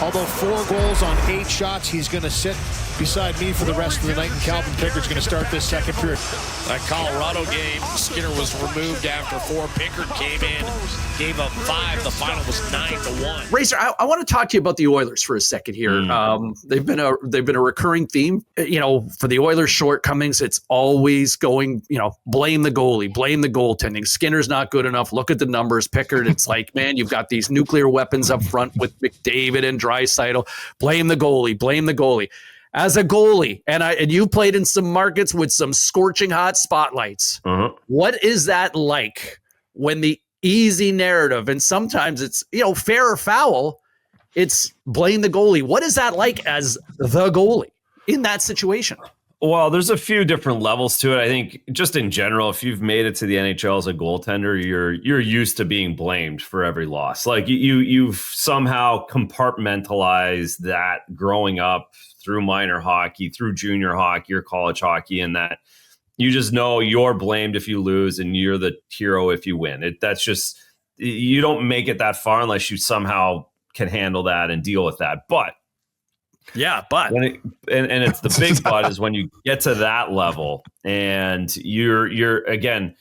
Although 4 goals on 8 shots, he's going to sit beside me for the rest of the night, and Calvin Pickett's going to start this second period. That Colorado game, Skinner was removed after 4. Pickard came in, gave up 5. The final was 9-1. Razor, I want to talk to you about the Oilers for a second here. They've been a recurring theme, for the Oilers' shortcomings. It's always going, blame the goalie, blame the goaltending. Skinner's not good enough. Look at the numbers. Pickard, it's like, man, you've got these nuclear weapons up front with McDavid and Draisaitl. Blame the goalie, blame the goalie. As a goalie, and you played in some markets with some scorching hot spotlights. What is that like when the easy narrative, and sometimes it's, fair or foul, it's blame the goalie? What is that like as the goalie in that situation? Well, there's a few different levels to it. I think just in general, if you've made it to the NHL as a goaltender, you're used to being blamed for every loss. Like you've somehow compartmentalized that growing up through minor hockey, through junior hockey or college hockey, and that you just know you're blamed if you lose and you're the hero if you win. That's just, you don't make it that far unless you somehow can handle that and deal with that. But and it's the big but is when you get to that level and you're again,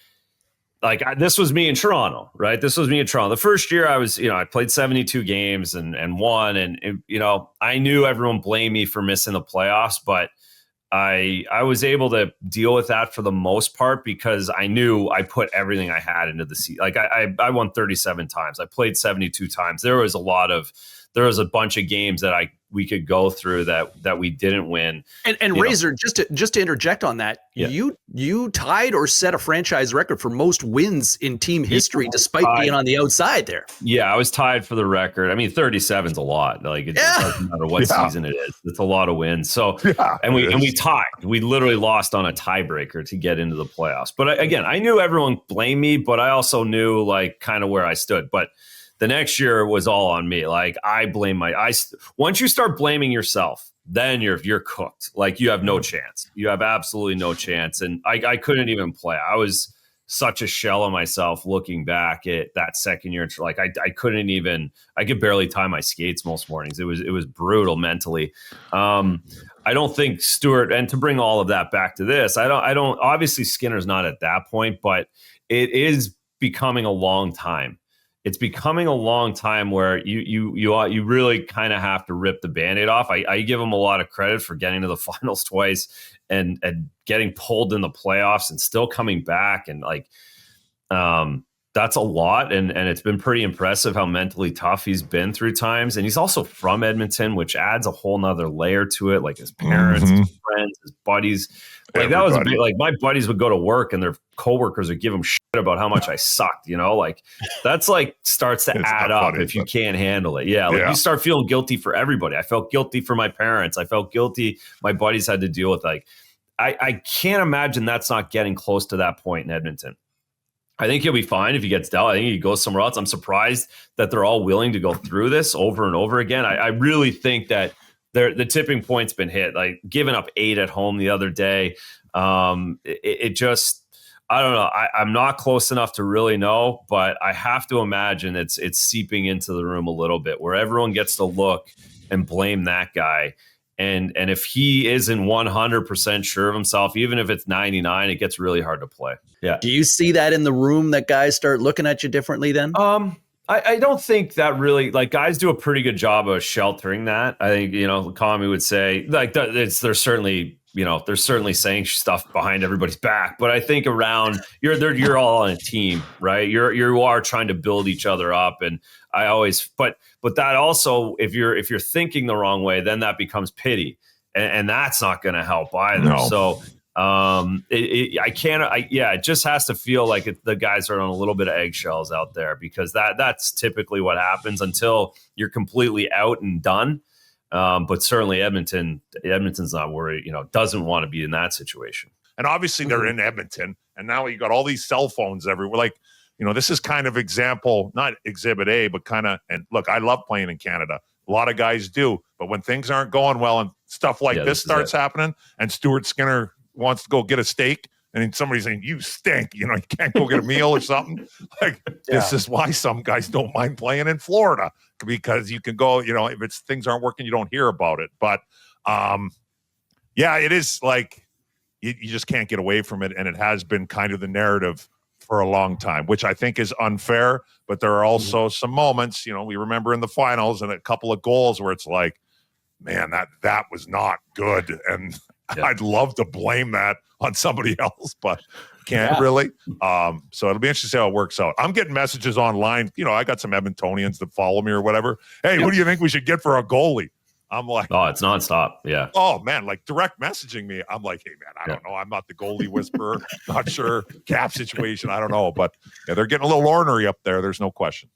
like this was me in Toronto, right? This was me in Toronto. The first year I was, I played 72 games and won. And I knew everyone blamed me for missing the playoffs, but I was able to deal with that for the most part because I knew I put everything I had into the season. Like I won 37 times. I played 72 times. There was a bunch of games that we could go through that we didn't win. And Razor, just to interject on that, you tied or set a franchise record for most wins in team history, despite being on the outside there. Yeah, I was tied for the record. I mean, 37's a lot. Like it doesn't matter what season it is. It's a lot of wins. So and we tied. We literally lost on a tiebreaker to get into the playoffs. But again, I knew everyone blamed me, but I also knew like kind of where I stood. But the next year was all on me. Like I blame once you start blaming yourself, then you're cooked. Like you have no chance. You have absolutely no chance. And I couldn't even play. I was such a shell of myself looking back at that second year. Like I could barely tie my skates most mornings. It was brutal mentally. I don't think Stuart, and to bring all of that back to this, I don't obviously Skinner's not at that point, but it is becoming a long time. It's becoming a long time where you really kind of have to rip the Band-Aid off. I give him a lot of credit for getting to the finals twice and getting pulled in the playoffs and still coming back. And that's a lot. And it's been pretty impressive how mentally tough he's been through times. And he's also from Edmonton, which adds a whole nother layer to it. Like his parents, his friends, his buddies. Like that was a big, like my buddies would go to work and their coworkers would give them shit about how much I sucked, like that's like starts to add up if you can't handle it. Yeah. Like you start feeling guilty for everybody. I felt guilty for my parents. I felt guilty. My buddies had to deal with I can't imagine that's not getting close to that point in Edmonton. I think he'll be fine if he gets dealt. I think he goes somewhere else. I'm surprised that they're all willing to go through this over and over again. I really think that the tipping point's been hit, like giving up 8 at home the other day. It just, I don't know. I'm not close enough to really know, but I have to imagine it's seeping into the room a little bit where everyone gets to look and blame that guy. And if he isn't 100% sure of himself, even if it's 99, it gets really hard to play. Yeah. Do you see that in the room that guys start looking at you differently then? I don't think that really, like, guys do a pretty good job of sheltering that. I think, Kami would say, like, they're certainly saying stuff behind everybody's back, but I think around you're all on a team, right? You are trying to build each other up, and but that also, if you're thinking the wrong way, then that becomes pity, and that's not going to help either. No. So it just has to feel like the guys are on a little bit of eggshells out there, because that's typically what happens until you're completely out and done. But certainly Edmonton's not worried, doesn't want to be in that situation. And obviously they're in Edmonton, and now you got all these cell phones everywhere. Like, this is kind of example, not exhibit A, but kind of, and look, I love playing in Canada. A lot of guys do, but when things aren't going well and stuff like this starts happening, and Stuart Skinner wants to go get a steak and then somebody's saying, you stink, you can't go get a meal or something. Like, this is why some guys don't mind playing in Florida, because you can go, if things aren't working, you don't hear about it. But it is like, you just can't get away from it. And it has been kind of the narrative for a long time, which I think is unfair. But there are also some moments, we remember in the finals and a couple of goals where it's like, man, that was not good. And I'd love to blame that on somebody else, but can't really. So it'll be interesting to see how it works out. I'm getting messages online. I got some Edmontonians that follow me or whatever. Hey, who do you think we should get for a goalie? I'm like, oh, it's nonstop. Yeah. Oh man, like direct messaging me. I'm like, hey man, I don't know. I'm not the goalie whisperer. Not sure. Cap situation. I don't know. But they're getting a little ornery up there. There's no question.